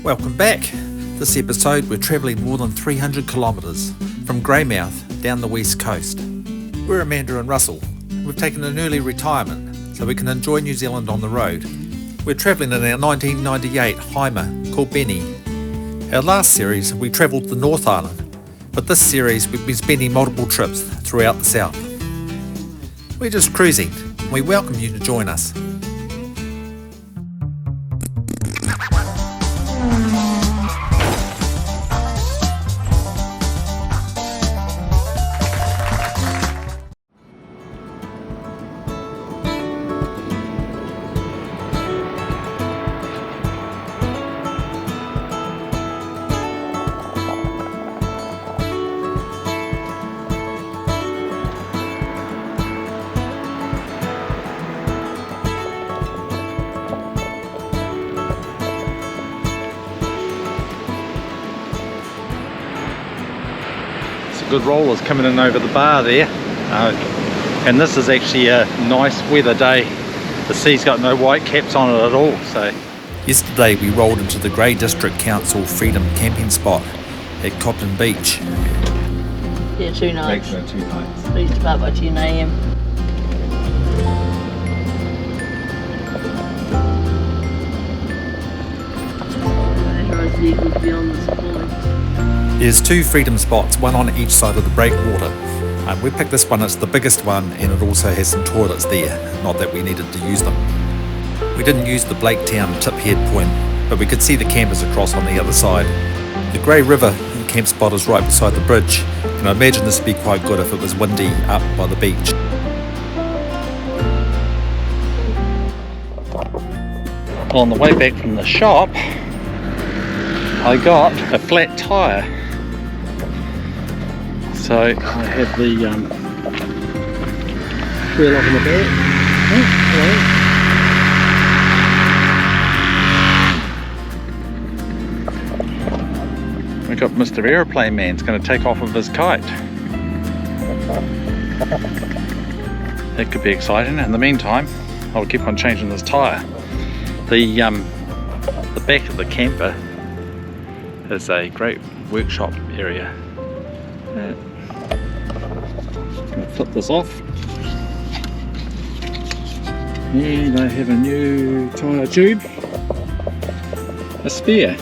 Welcome back. This episode we're travelling more than 300 kilometres from Greymouth down the west coast. We're Amanda and Russell. We've taken an early retirement so we can enjoy New Zealand on the road. We're travelling in our 1998 Heimer called Benny. Our last series we travelled the North Island, but this series we've been spending multiple trips throughout the south. We're just cruising and we welcome you to join us. Good rollers coming in over the bar there, and this is actually a nice weather day. The sea's got no white caps on it at all. So yesterday we rolled into the Grey District Council Freedom camping spot at Copton Beach. Yeah, 2 nights. Maximum 2 nights. Please depart by 10 AM. Motorised vehicles beyond this point. There's 2 freedom spots, one on each side of the breakwater. We picked this one, it's the biggest one, and it also has some toilets there, not that we needed to use them. We didn't use the Blaketown tip head point, but we could see the campers across on the other side. The Grey River camp spot is right beside the bridge, and I imagine this would be quite good if it was windy up by the beach. On the way back from the shop, I got a flat tyre. So I have the wheel up in the back. We got Mr. Aeroplane Man's going to take off with his kite. That could be exciting. In the meantime, I'll keep on changing this tyre. The back of the camper is a great workshop area. I'm going to flip this off, and I have a new tyre tube, a spare.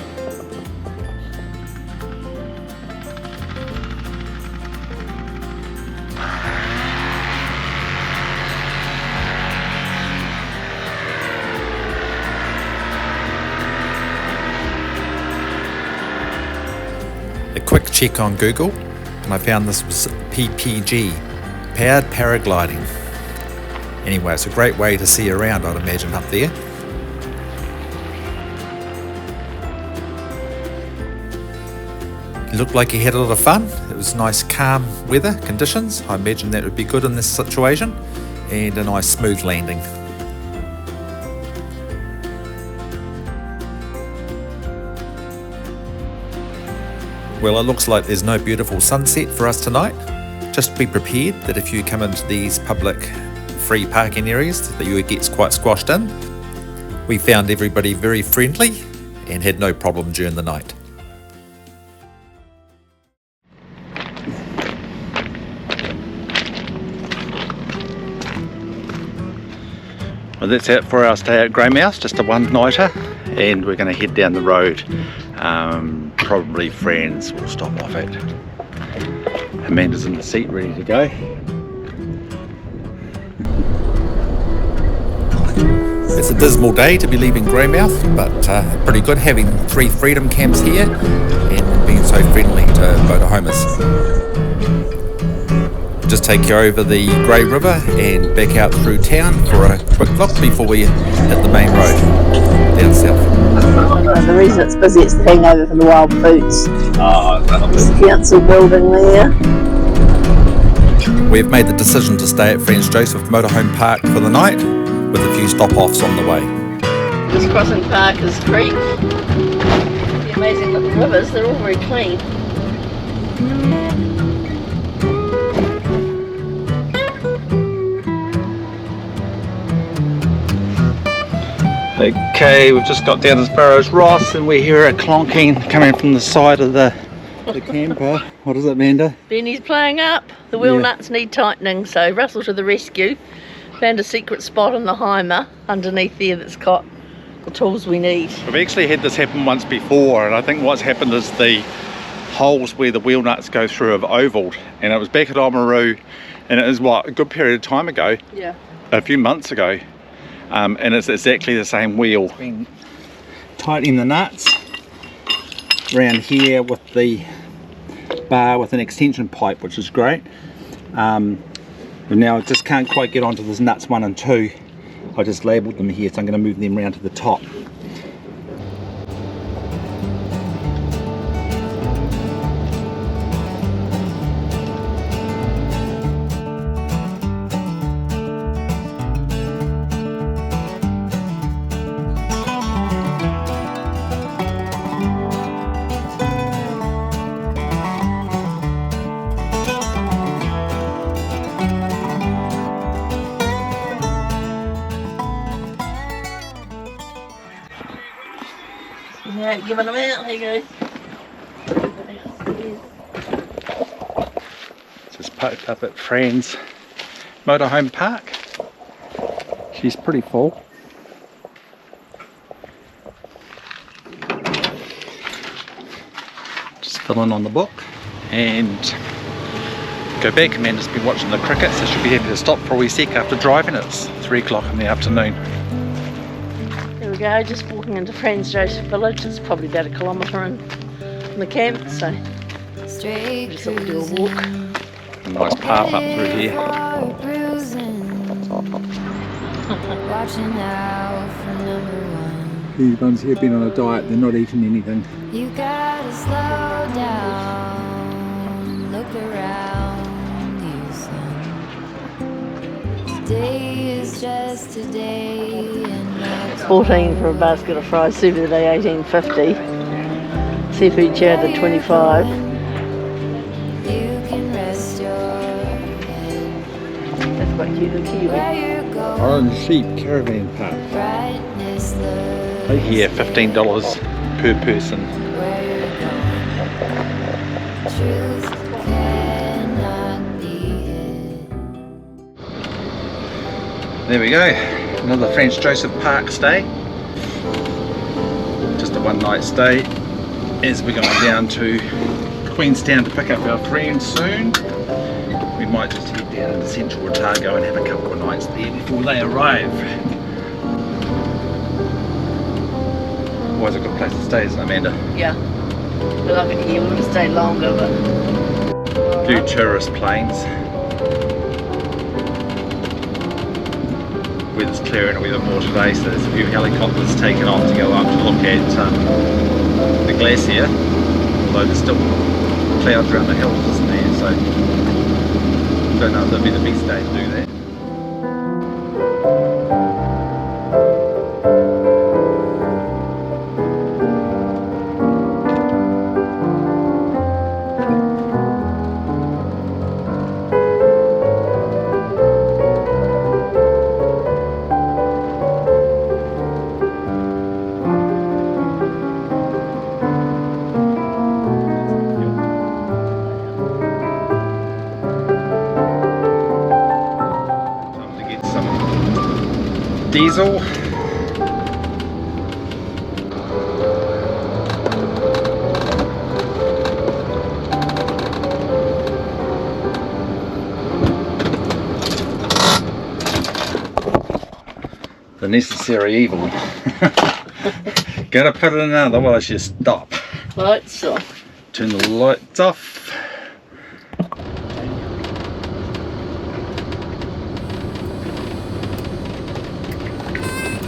A quick check on Google, and I found this was PPG, powered paragliding. Anyway, it's a great way to see around, I'd imagine, up there. It looked like he had a lot of fun. It was nice calm weather conditions. I imagine that would be good in this situation, and a nice smooth landing. Well, it looks like there's no beautiful sunset for us tonight. Just be prepared that if you come into these public free parking areas that you would get quite squashed in. We found everybody very friendly and had no problem during the night. Well, that's it for our stay at Greymouth, just a one-nighter, and we're going to head down the road. Probably friends will stop off at. Amanda's in the seat ready to go. It's a dismal day to be leaving Greymouth, but pretty good having 3 freedom camps here and being so friendly to motorhomers. Just take you over the Grey River and back out through town for a quick look before we hit the main road down south. The reason it's busy, it's the hangover from the wild boots. It's the council building there. We've made the decision to stay at Franz Joseph Motorhome Park for the night, with a few stop-offs on the way. Just crossing Parker's Creek. The amazing looking rivers, they're all very clean. Okay, we've just got down as far as Ross and we hear a clonking coming from the side of the camper. What is it, Amanda? Benny's playing up. The wheel nuts need tightening, so Russell to the rescue. Found a secret spot on the Heimer underneath there that's got the tools we need. We've actually had this happen once before, and I think what's happened is the holes where the wheel nuts go through have ovaled, and it was back at Oamaru, and it was what, a good period of time ago, a few months ago, and it's exactly the same wheel. Been tightening the nuts around here with the bar with an extension pipe, which is great. But now I just can't quite get onto this nuts 1 and 2. I just labelled them here, so I'm going to move them around to the top. Yeah, giving them out, there you go. Just parked up at Fran's motorhome park. She's pretty full. Just filling on the book and go back. Amanda's been watching the cricket, so she'll be happy to stop for a wee sec after driving. It's 3 o'clock in the afternoon. There we go, just walking into Franz Joseph Village. It's probably about 1 kilometre in the camp, so just thought we'd do a walk. A nice path up through here. Watching out for #1. These ones here have been on a diet, they're not eating anything. You gotta slow down, look around you, son. Today is just a day and not 14 for a basket of fries, seafood at 18.50. Seafood chat at 25. you can rest your head. That's quite cute, the kiwi. Where you're going, Orange Sheep Caravan Park. brightness looks Right here, $15 per person. where you're going. Truth cannot be hid. There we go, another Franz Joseph Park stay. Just a 1 night stay as we're going down to Queenstown to pick up our friends soon. We might just head down into Central Otago and have a couple of nights there before they arrive. Always a good place to stay, isn't it, Amanda? Yeah. But like it here, we're going to stay longer, but... A few tourist planes. Weather's clearing a wee bit more today, so there's a few helicopters taken off to go up to look at the glacier, although there's still clouds around the hills, isn't there, so don't know if that'll be the best day to do that. Diesel. The necessary evil. Gotta put it in another, otherwise you stop. Lights off. Turn the lights off.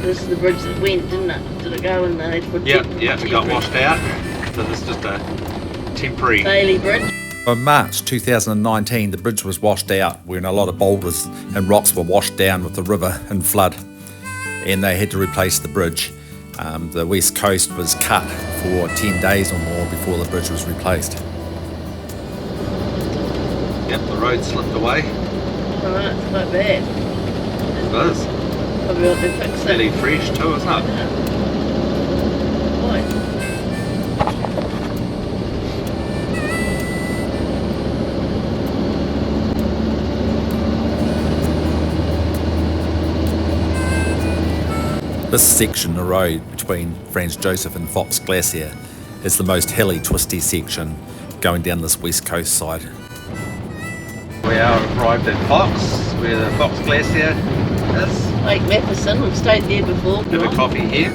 This is the bridge that went, didn't it? Did it go in there? Yeah, it got washed out. So this is just a temporary Bailey Bridge. In March 2019, the bridge was washed out when a lot of boulders and rocks were washed down with the river and flood, and they had to replace the bridge. The west coast was cut for 10 days or more before the bridge was replaced. Yep, the road slipped away. Alright, it's quite bad. It is. Probably ought to fix it. Really fresh too, isn't it? Right. This section of road between Franz Josef and Fox Glacier is the most hilly, twisty section going down this west coast side. We are arrived at Fox, where the Fox Glacier is. Lake Matheson, we've stayed there before. Have a coffee here.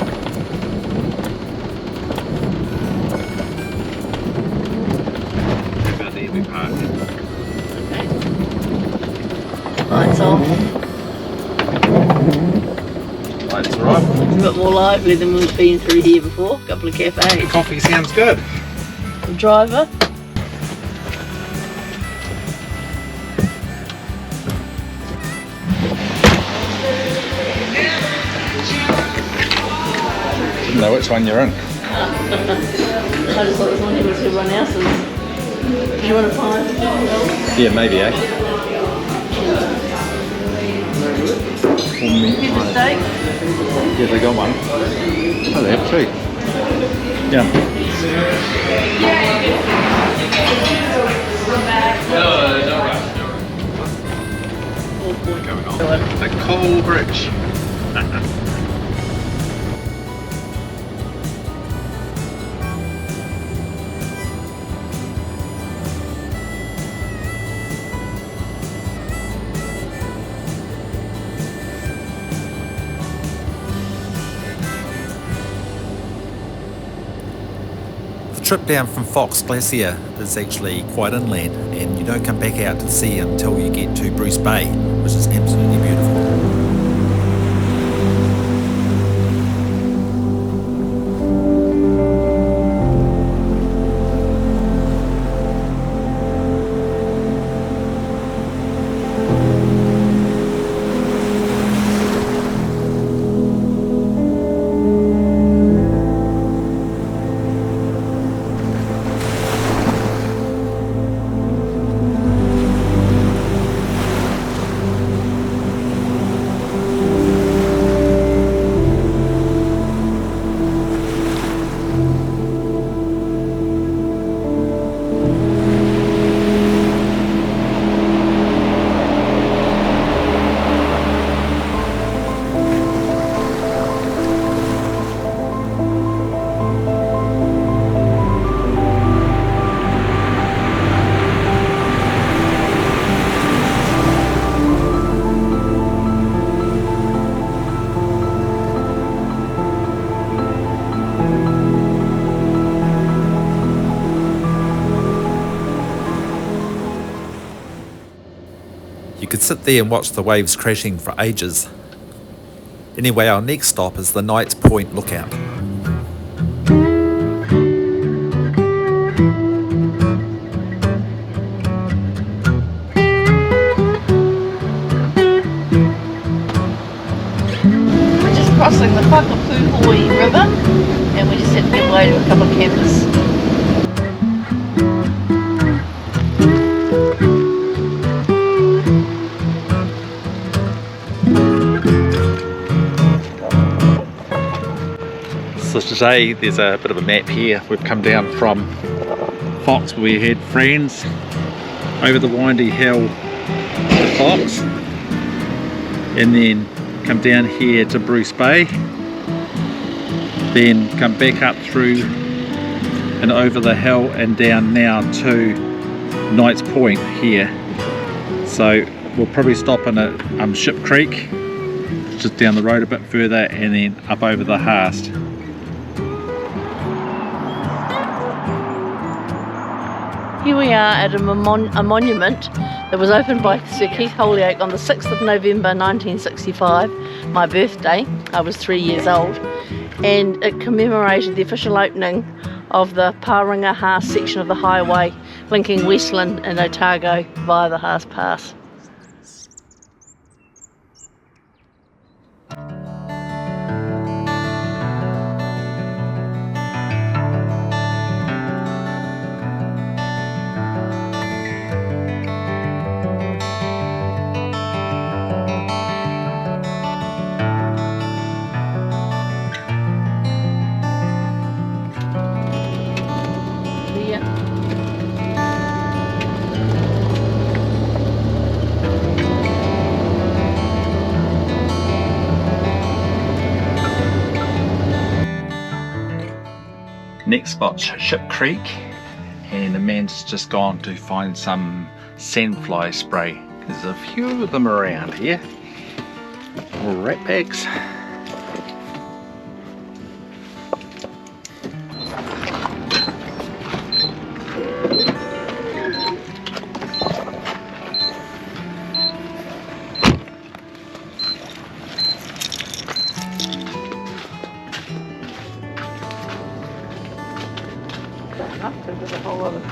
About there we park. Okay. Lights off. Lights are off. It's a bit more lively than we've been through here before. A couple of cafes. Coffee sounds good. The driver. Didn't know which one you're in. I just thought this one here was everyone else's. Do you want to find it? Yeah, maybe, eh? Here's a steak. Yeah, they got one. Oh, they have two. Yeah. Going on. The Coal Bridge. The trip down from Fox Glacier is actually quite inland, and you don't come back out to the sea until you get to Bruce Bay, which is absolutely beautiful. You could sit there and watch the waves crashing for ages. Anyway, our next stop is the Knight's Point Lookout. We're just crossing the Whakapuhoi River and we just had to give way to a couple of campers. So today there's a bit of a map here. We've come down from Fox where we had friends, over the windy hill to Fox, and then come down here to Bruce Bay, then come back up through and over the hill and down now to Knight's Point here. So we'll probably stop in at Ship Creek, just down the road a bit further, and then up over the Haast. Here we are at a monument that was opened by Sir Keith Holyoake on the 6th of November 1965, my birthday. I was 3 years old, and it commemorated the official opening of the Paringa Haast section of the highway linking Westland and Otago via the Haast Pass. Next spot's Ship Creek, and Amanda's just gone to find some sandfly spray. There's a few of them around here. Little rat bags. There's a whole lot of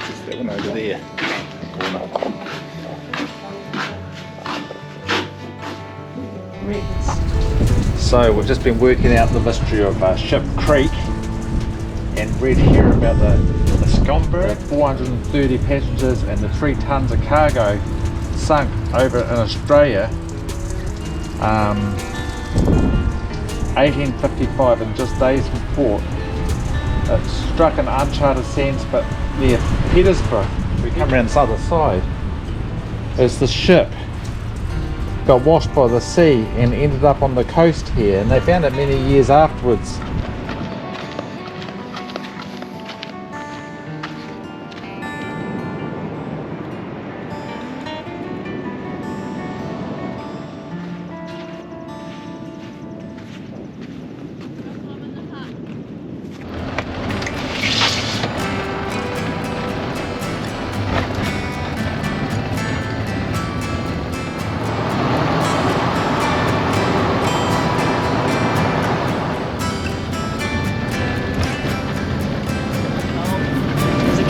Just that one over there. So we've just been working out the mystery of Ship Creek and read here about the Scomberg. 430 passengers and the 3 tons of cargo sunk over in Australia. 1855, in just days from port. It struck in uncharted sands, but near Petersburg. We come around this other side. As the ship got washed by the sea and ended up on the coast here, and they found it many years afterwards.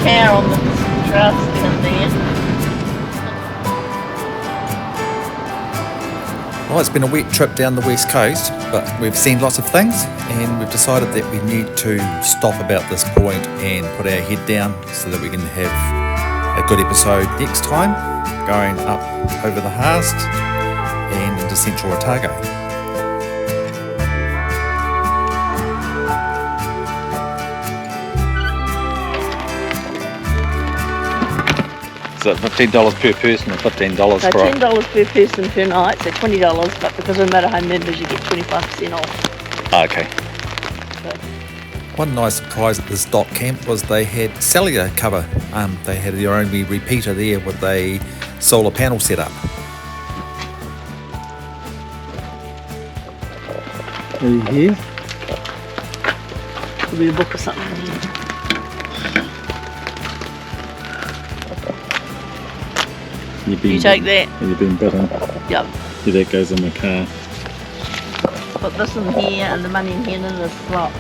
cow on the truss down there. Well, it's been a wet trip down the west coast, but we've seen lots of things and we've decided that we need to stop about this point and put our head down so that we can have a good episode next time, going up over the Haast and into central Otago. So $15 per person or $15 So for $10 per person per night, so $20, but because we're motorhome members you get 25% off. Oh, okay. So, One nice surprise at this dock camp was they had cellular cover. They had their own wee repeater there with a solar panel set up. Are you here? could be a book or something in here. You take that. You've been bitten. Yep. Yeah, that goes in my car. Put this in here and the money in here and in this slot.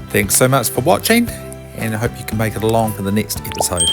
Thanks so much for watching, and I hope you can make it along for the next episode.